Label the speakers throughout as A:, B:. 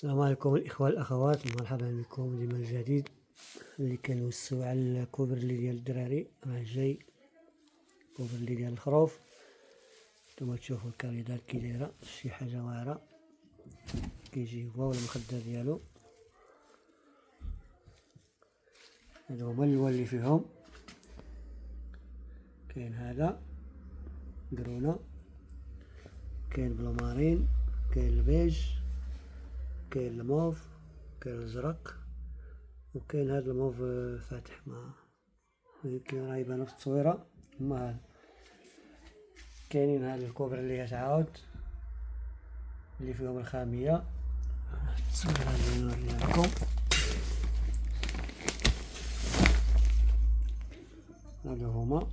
A: السلام عليكم الإخوة والأخوات، مرحبا بكم لما جديد اللي كنوسو على الكوبرلي ديال الدراري. راه جاي كوبرلي ديال الخروف. نتوما تشوفوا الكاليدات كي دايره، شي حاجه واعره. كيجي هو والمخدة ديالو. هادو هما الالوان اللي فيهم. كاين هذا قرونه، كاين بلو مارين، كاين البيج، كاين الموف، كاين الازرق، وكاين هذا الموف فاتح. ما يمكن راه يبانو في التصويره. هما هذا كاينين هاد الكوبرلي تعاود اللي فيهم الخاميه. التصويره اللي نوريها لكم هادو هما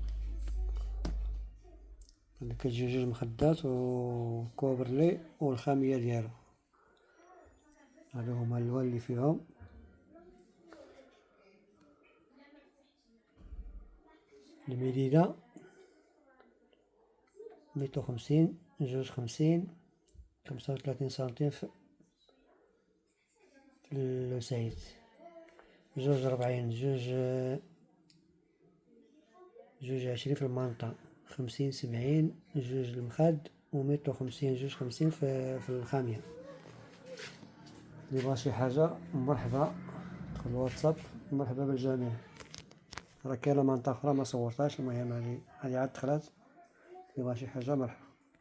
A: اللي كتجي جوج مخدات وكوبرلي والخاميه ديالو. هادو هما الالوان اللي فيهم. المديدة 150، جوج 50، 35 سنتيم في الوسايد، جوج 40، جوج 20 في المنطقة، 50 70 جوج المخد، و150 جوج 50 في الخامية. اللي بغا شي حاجة مرحبا، دخل الواتساب. مرحبا بالجميع. راه كاينة منطقة أخرى ما صورتهاش، المهم هادي عاد دخلات. اللي بغا شي حاجة مرحبا.